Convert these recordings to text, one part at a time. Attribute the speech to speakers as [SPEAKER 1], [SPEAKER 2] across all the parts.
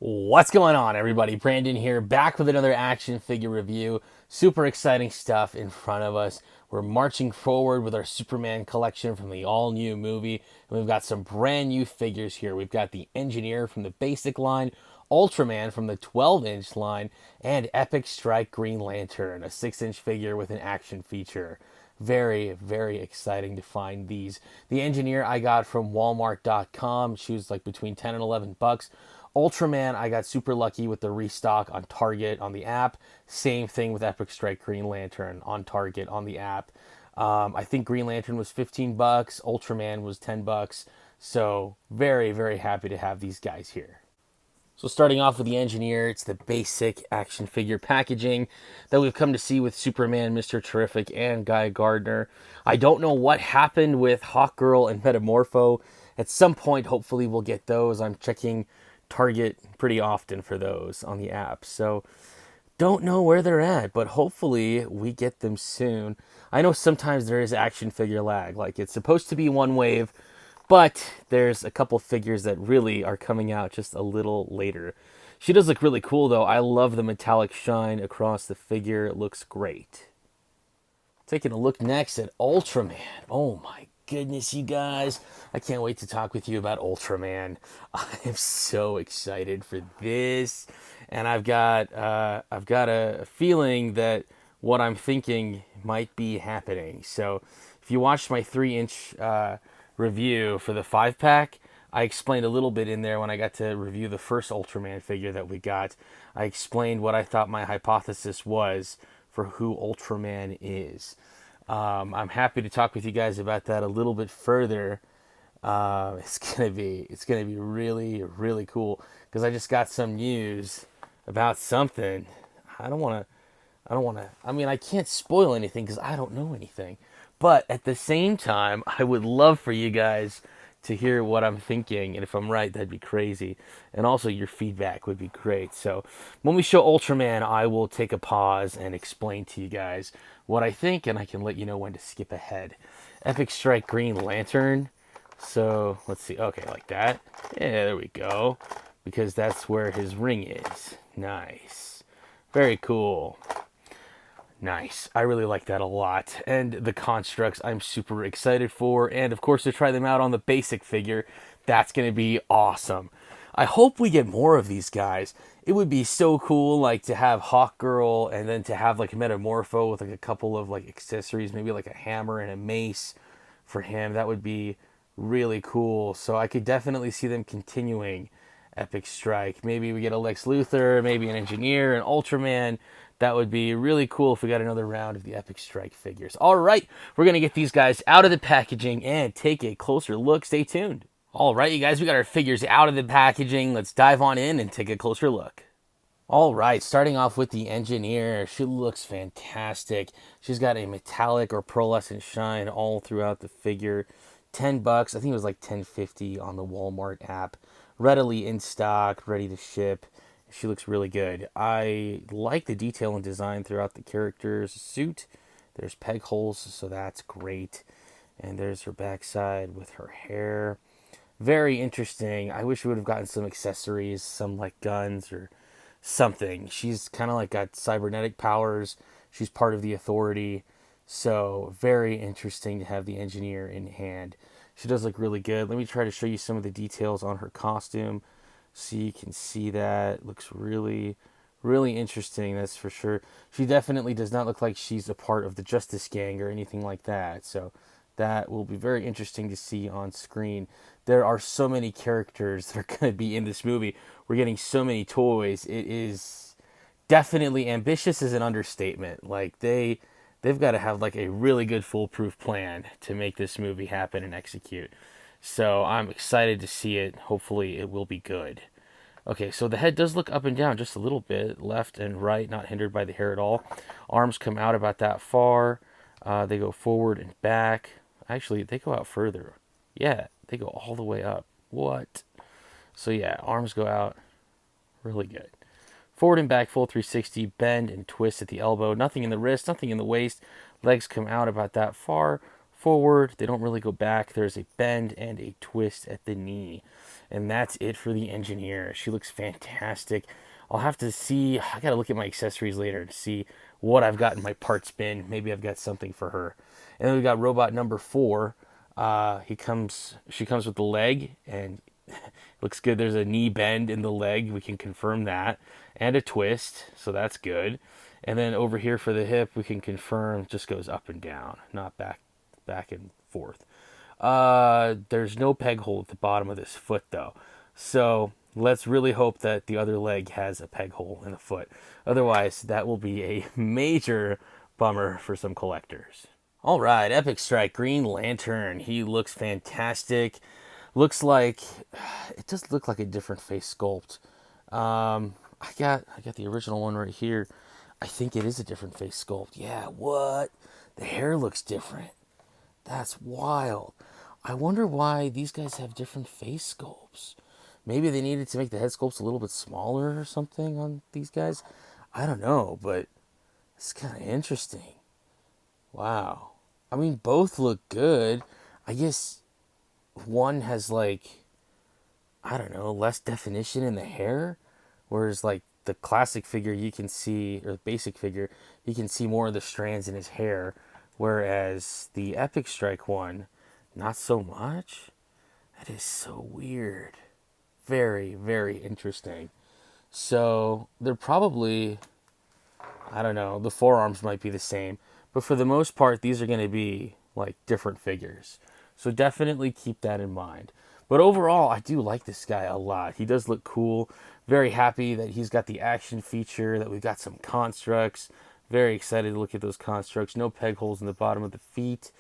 [SPEAKER 1] What's going on, everybody? Brandon here, back with another action figure review. Super exciting stuff in front of us. We're marching forward with our Superman collection from the all-new movie, and we've got some brand new figures here. We've got the Engineer from the basic line, Ultraman from the 12-inch line, and Epic Strike Green Lantern, a 6-inch figure with an action feature. Very, very exciting to find these. The Engineer I got from Walmart.com. She was like between 10 and 11 bucks. Ultraman, I got super lucky with the restock on Target on the app. Same thing with Epic Strike Green Lantern on Target on the app. I think Green Lantern was 15 bucks. Ultraman was 10 bucks. So very, very happy to have these guys here. So starting off with the Engineer, it's the basic action figure packaging that we've come to see with Superman, Mr. Terrific, and Guy Gardner. I don't know what happened with Hawkgirl and Metamorpho. At some point, hopefully we'll get those. I'm checking Target pretty often for those on the app. So don't know where they're at, but hopefully we get them soon. I know sometimes there is action figure lag. Like it's supposed to be one wave, but there's a couple figures that really are coming out just a little later. She does look really cool though. I love the metallic shine across the figure. It looks great. Taking a look next at Ultraman. Oh my goodness, you guys. I can't wait to talk with you about Ultraman. I am so excited for this. And I've got a feeling that what I'm thinking might be happening. So if you watched my 3-inch review for the 5-pack, I explained a little bit in there when I got to review the first Ultraman figure that we got. I explained what I thought my hypothesis was for who Ultraman is. I'm happy to talk with you guys about that a little bit further. It's gonna be really, really cool because I just got some news about something. I don't want to. I mean, I can't spoil anything because I don't know anything. But at the same time, I would love for you guys to hear what I'm thinking, and if I'm right, that'd be crazy. And also, your feedback would be great. So, when we show Ultraman, I will take a pause and explain to you guys what I think, and I can let you know when to skip ahead. Epic Strike Green Lantern. So, let's see. Okay, like that. Yeah, there we go. Because that's where his ring is. Nice. Very cool. Nice. I really like that a lot. And the constructs I'm super excited for. And of course to try them out on the basic figure. That's going to be awesome. I hope we get more of these guys. It would be so cool like to have Hawkgirl and then to have like a Metamorpho with like a couple of like accessories, maybe like a hammer and a mace for him. That would be really cool. So I could definitely see them continuing Epic Strike. Maybe we get a Lex Luthor, maybe an Engineer, an Ultraman. That would be really cool if we got another round of the Epic Strike figures. All right, we're going to get these guys out of the packaging and take a closer look. Stay tuned. All right, you guys, we got our figures out of the packaging. Let's dive on in and take a closer look. All right, starting off with the Engineer. She looks fantastic. She's got a metallic or pearlescent shine all throughout the figure. 10 bucks. I think it was like 10.50 on the Walmart app. Readily in stock, ready to ship. She looks really good. I like the detail and design throughout the character's suit. There's peg holes, so that's great. And there's her backside with her hair. Very interesting. I wish we would have gotten some accessories, some like guns or something. She's kind of like got cybernetic powers. She's part of the Authority. So very interesting to have the Engineer in hand. She does look really good. Let me try to show you some of the details on her costume so you can see that. It looks really, really interesting, that's for sure. She definitely does not look like she's a part of the Justice Gang or anything like that. So that will be very interesting to see on screen. There are so many characters that are going to be in this movie. We're getting so many toys. It is definitely ambitious is an understatement. Like they've got to have like a really good foolproof plan to make this movie happen and execute. So I'm excited to see it. Hopefully it will be good. Okay, so the head does look up and down just a little bit, left and right, not hindered by the hair at all. Arms come out about that far. They go forward and back. Actually, they go out further. Yeah, they go all the way up. What? So yeah, arms go out. Really good. Forward and back, full 360, bend and twist at the elbow. Nothing in the wrist, nothing in the waist. Legs come out about that far. Forward, they don't really go back. There's a bend and a twist at the knee. And that's it for the engineer. She looks fantastic. I'll have to see. I gotta look at my accessories later to see what I've got in my parts bin. Maybe I've got something for her. And then we got robot number 4. She comes with the leg, and looks good. There's a knee bend in the leg. We can confirm that, and a twist, so that's good. And then over here for the hip, we can confirm just goes up and down, not back and forth. There's no peg hole at the bottom of this foot though, so let's really hope that the other leg has a peg hole in the foot. Otherwise, that will be a major bummer for some collectors. All right, Epic Strike Green Lantern. He looks fantastic. Looks like it does look like a different face sculpt. I got the original one right here. I think it is a different face sculpt. Yeah, what? The hair looks different. That's wild. I wonder why these guys have different face sculpts. Maybe they needed to make the head sculpts a little bit smaller or something on these guys. I don't know, but it's kind of interesting. Wow. I mean, both look good. I guess one has like, I don't know, less definition in the hair, whereas like the classic figure you can see, or the basic figure, you can see more of the strands in his hair, whereas the Epic Strike one, not so much. That is so weird. Very, very interesting. So they're probably, I don't know, the forearms might be the same, but for the most part, these are going to be like different figures. So definitely keep that in mind. But overall, I do like this guy a lot. He does look cool. Very happy that he's got the action feature, that we've got some constructs. Very excited to look at those constructs. No peg holes in the bottom of the feet.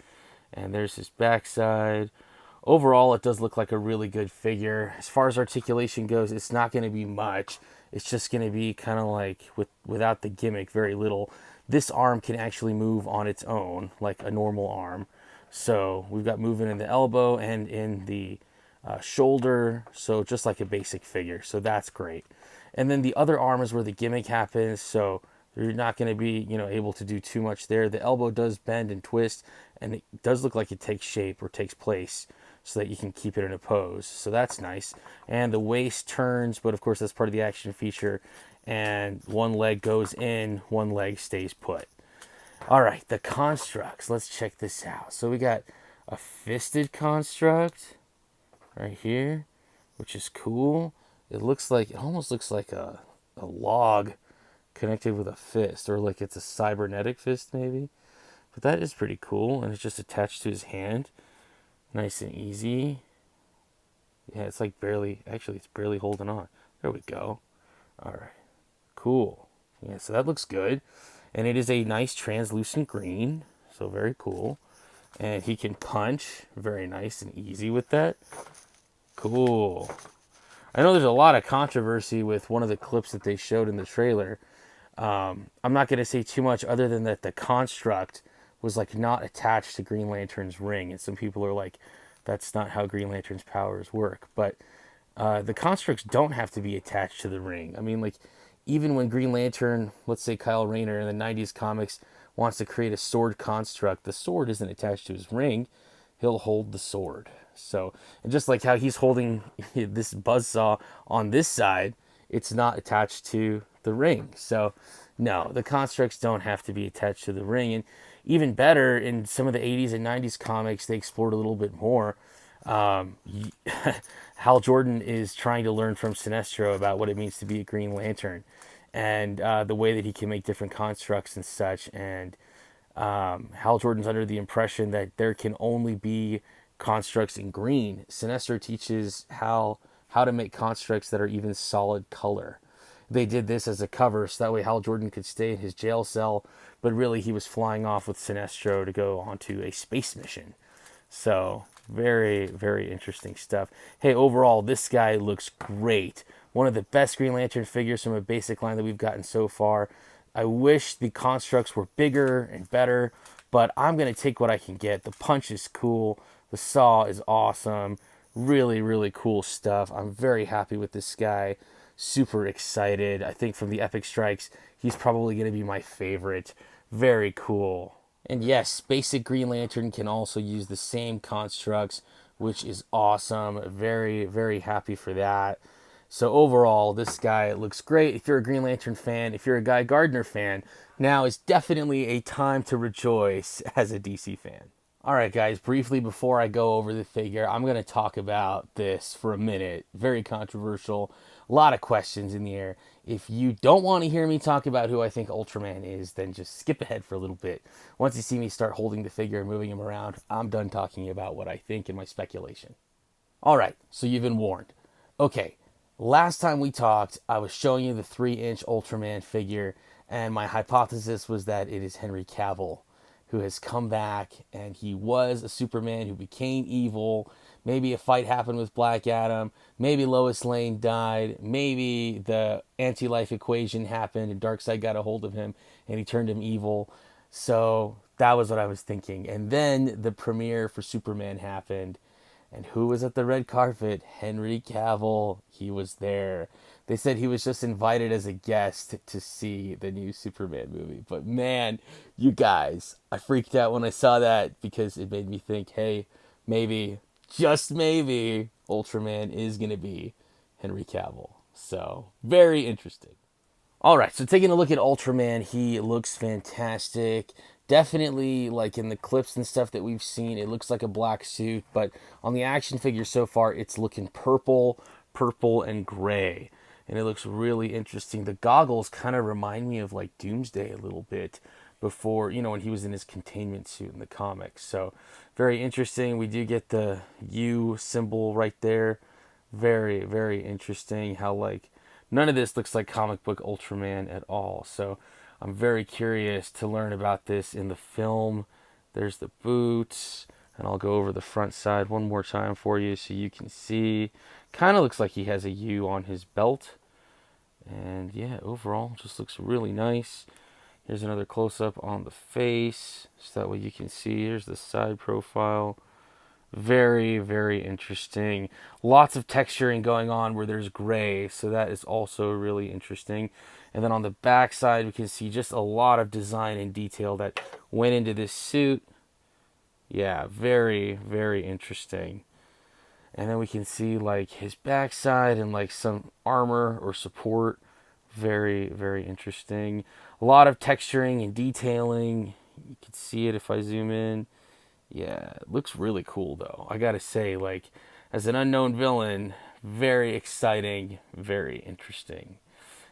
[SPEAKER 1] And there's his backside. Overall, it does look like a really good figure. As far as articulation goes, it's not going to be much. It's just going to be kind of like, without the gimmick, very little. This arm can actually move on its own, like a normal arm. So we've got movement in the elbow and in the shoulder, so just like a basic figure. So that's great. And then the other arm is where the gimmick happens, so you're not going to be, able to do too much there. The elbow does bend and twist, and it does look like it takes shape or takes place so that you can keep it in a pose. So that's nice. And the waist turns, but of course that's part of the action feature. And one leg goes in, one leg stays put. All right, the constructs. Let's check this out. So we got a fisted construct right here, which is cool. It almost looks like a log connected with a fist, or like it's a cybernetic fist maybe. But that is pretty cool, and it's just attached to his hand. Nice and easy. Yeah, it's like it's barely holding on. There we go. All right, cool. Yeah, so that looks good. And it is a nice translucent green, so very cool. And he can punch, very nice and easy with that. Cool. I know there's a lot of controversy with one of the clips that they showed in the trailer. I'm not going to say too much other than that the construct was like not attached to Green Lantern's ring. And some people are like, that's not how Green Lantern's powers work. But the constructs don't have to be attached to the ring. I mean, like, even when Green Lantern, let's say Kyle Rayner in the 90s comics, wants to create a sword construct, the sword isn't attached to his ring. He'll hold the sword. So, and just like how he's holding this buzzsaw on this side, it's not attached to the ring. So, no, the constructs don't have to be attached to the ring. And even better, in some of the 80s and 90s comics, they explored a little bit more. Hal Jordan is trying to learn from Sinestro about what it means to be a Green Lantern, and the way that he can make different constructs and such. And Hal Jordan's under the impression that there can only be constructs in green. Sinestro teaches Hal how to make constructs that are even solid color. They did this as a cover so that way Hal Jordan could stay in his jail cell, but really he was flying off with Sinestro to go onto a space mission. So very, very interesting stuff. Hey, overall, this guy looks great. One of the best Green Lantern figures from a basic line that we've gotten so far. I wish the constructs were bigger and better, but I'm going to take what I can get. The punch is cool. The saw is awesome. Really, really cool stuff. I'm very happy with this guy. Super excited. I think from the Epic Strikes, he's probably going to be my favorite. Very cool. And yes, basic Green Lantern can also use the same constructs which is awesome. Very, very happy for that. So overall, this guy looks great. If you're a Green Lantern fan, if you're a Guy Gardner fan, now is definitely a time to rejoice as a DC fan. All right, guys, briefly before I go over the figure, I'm going to talk about this for a minute. Very controversial. A lot of questions in the air. If you don't want to hear me talk about who I think Ultraman is, then just skip ahead for a little bit. Once you see me start holding the figure and moving him around, I'm done talking about what I think and my speculation. All right, so you've been warned. Okay, last time we talked, I was showing you the 3-inch Ultraman figure, and my hypothesis was that it is Henry Cavill, who has come back, and he was a Superman who became evil. Maybe a fight happened with Black Adam. Maybe Lois Lane died. Maybe the anti-life equation happened, and Darkseid got a hold of him, and he turned him evil. So that was what I was thinking. And then the premiere for Superman happened, and who was at the red carpet? Henry Cavill. He was there. They said he was just invited as a guest to see the new Superman movie. But man, you guys, I freaked out when I saw that because it made me think, hey, maybe, just maybe, Ultraman is going to be Henry Cavill. So, very interesting. All right, so taking a look at Ultraman, he looks fantastic. Definitely, like in the clips and stuff that we've seen, it looks like a black suit, but on the action figure so far, it's looking purple, and gray. And it looks really interesting. The goggles kind of remind me of like Doomsday a little bit before, when he was in his containment suit in the comics. So, very interesting. We do get the U symbol right there. Very, very interesting how, like, none of this looks like comic book Ultraman at all. So I'm very curious to learn about this in the film. There's the boots, and I'll go over the front side one more time for you so you can see. Kind of looks like he has a U on his belt. And yeah, overall, just looks really nice. Here's another close-up on the face, so that way you can see. Here's the side profile. Very, very interesting. Lots of texturing going on where there's gray, so that is also really interesting. And then on the back side, we can see just a lot of design and detail that went into this suit. Yeah, very, very interesting. And then we can see like his backside and like some armor or support. Very, very interesting. A lot of texturing and detailing. You can see it if I zoom in. Yeah, it looks really cool though. I gotta say, like, as an unknown villain, very exciting, very interesting.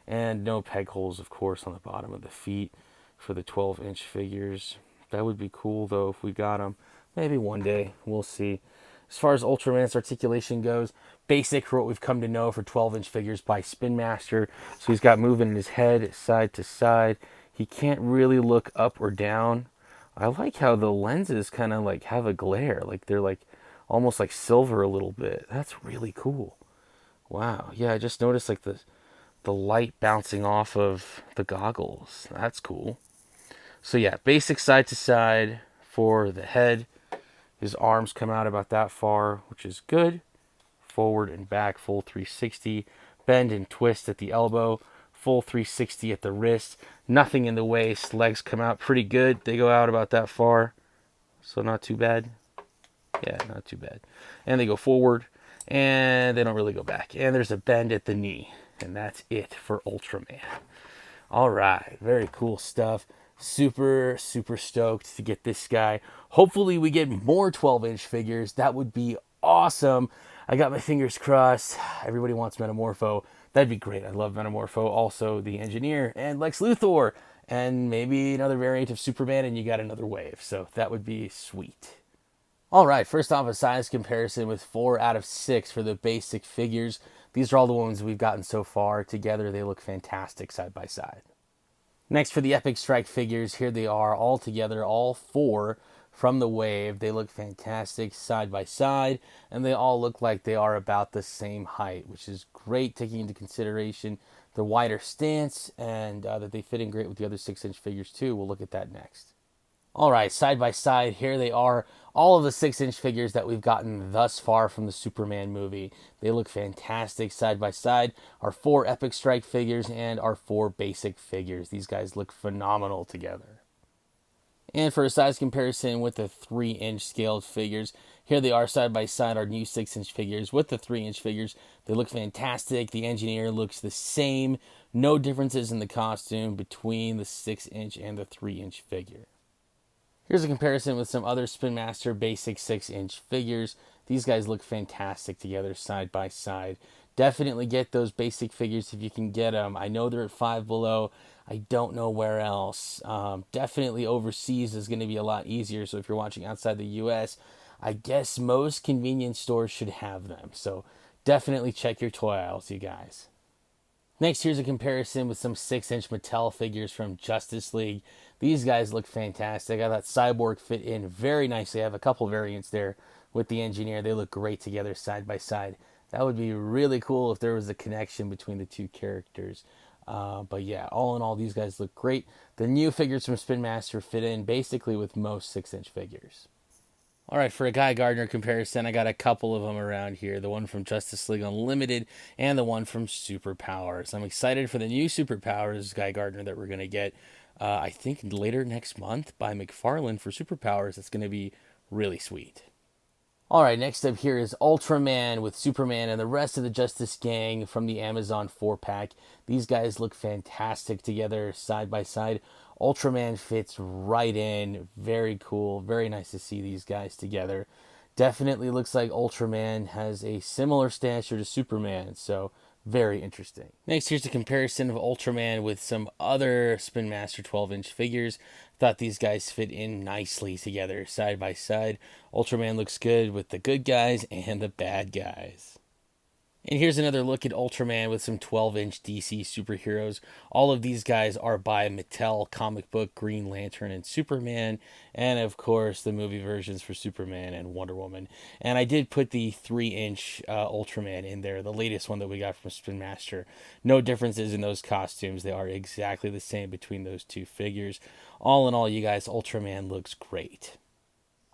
[SPEAKER 1] And no peg holes, of course, on the bottom of the feet for the 12-inch figures. That would be cool though if we got them. Maybe one day, we'll see. As far as Ultraman's articulation goes, basic for what we've come to know for 12-inch figures by Spin Master. So he's got movement in his head side to side. He can't really look up or down. I like how the lenses kind of like have a glare, like they're like almost like silver a little bit. That's really cool. Wow. Yeah, I just noticed like the light bouncing off of the goggles. That's cool. So yeah, basic side to side for the head. His arms come out about that far, which is good. Forward and back, full 360. Bend and twist at the elbow. Full 360 at the wrist. Nothing in the waist. Legs come out pretty good. They go out about that far. So not too bad. Yeah, not too bad. And they go forward. And they don't really go back. And there's a bend at the knee. And that's it for Ultraman. All right. Very cool stuff. Super, super stoked to get this guy. Hopefully we get more 12-inch figures. That would be awesome. I got my fingers crossed. Everybody wants Metamorpho. That'd be great. I love Metamorpho. Also, the Engineer and Lex Luthor. And maybe another variant of Superman, and you got another wave. So that would be sweet. All right, first off, a size comparison with 4 out of 6 for the basic figures. These are all the ones we've gotten so far. Together, they look fantastic side by side. Next, for the Epic Strike figures, here they are all together, all 4 from the wave. They look fantastic side by side, and they all look like they are about the same height, which is great, taking into consideration the wider stance and that they fit in great with the other 6-inch figures too. We'll look at that next. All right, side by side, here they are, all of the 6-inch figures that we've gotten thus far from the Superman movie. They look fantastic side by side. Our 4 Epic Strike figures and our 4 basic figures. These guys look phenomenal together. And for a size comparison with the 3-inch scaled figures, here they are side by side, our new 6-inch figures with the 3-inch figures. They look fantastic. The engineer looks the same. No differences in the costume between the 6-inch and the 3-inch figure. Here's a comparison with some other Spin Master basic 6-inch figures. These guys look fantastic together side by side. Definitely get those basic figures if you can get them. I know they're at Five Below. I don't know where else. Definitely overseas is going to be a lot easier. So if you're watching outside the U.S., I guess most convenience stores should have them. So definitely check your toy aisles, you guys. Next, here's a comparison with some 6-inch Mattel figures from Justice League. These guys look fantastic. I thought Cyborg fit in very nicely. I have a couple variants there with the engineer. They look great together side by side. That would be really cool if there was a connection between the two characters. But yeah, all in all, these guys look great. The new figures from Spin Master fit in basically with most 6-inch figures. All right, for a Guy Gardner comparison, I got a couple of them around here. The one from Justice League Unlimited and the one from Superpowers. I'm excited for the new Superpowers Guy Gardner that we're going to get, I think, later next month by McFarlane for Superpowers. It's going to be really sweet. All right, next up here is Ultraman with Superman and the rest of the Justice Gang from the Amazon 4-pack. These guys look fantastic together side by side. Ultraman fits right in. Very cool. Very nice to see these guys together. Definitely looks like Ultraman has a similar stature to Superman, so very interesting. Next, here's a comparison of Ultraman with some other Spin Master 12-inch figures. Thought these guys fit in nicely together, side by side. Ultraman looks good with the good guys and the bad guys. And here's another look at Ultraman with some 12-inch DC superheroes. All of these guys are by Mattel comic book, Green Lantern, and Superman. And of course, the movie versions for Superman and Wonder Woman. And I did put the 3-inch Ultraman in there, the latest one that we got from Spin Master. No differences in those costumes. They are exactly the same between those two figures. All in all, you guys, Ultraman looks great.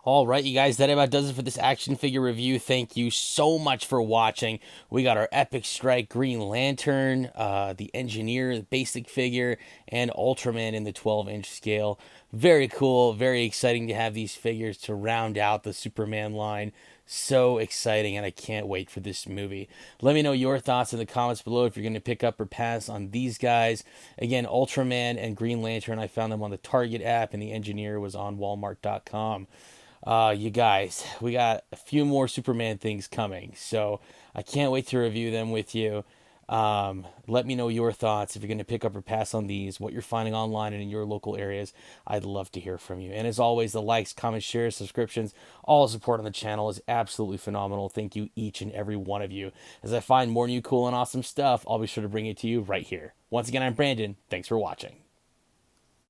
[SPEAKER 1] All right, you guys, that about does it for this action figure review. Thank you so much for watching. We got our Epic Strike Green Lantern, the Engineer, the basic figure, and Ultraman in the 12-inch scale. Very cool, very exciting to have these figures to round out the Superman line. So exciting, and I can't wait for this movie. Let me know your thoughts in the comments below if you're going to pick up or pass on these guys. Again, Ultraman and Green Lantern, I found them on the Target app, and the Engineer was on Walmart.com. You guys, we got a few more Superman things coming, so I can't wait to review them with you. Let me know your thoughts if you're going to pick up or pass on these, what you're finding online and in your local areas. I'd love to hear from you. And as always, the likes, comments, shares, subscriptions, all the support on the channel is absolutely phenomenal. Thank you, each and every one of you. As I find more new cool and awesome stuff, I'll be sure to bring it to you right here. Once again, I'm Brandon. Thanks for watching.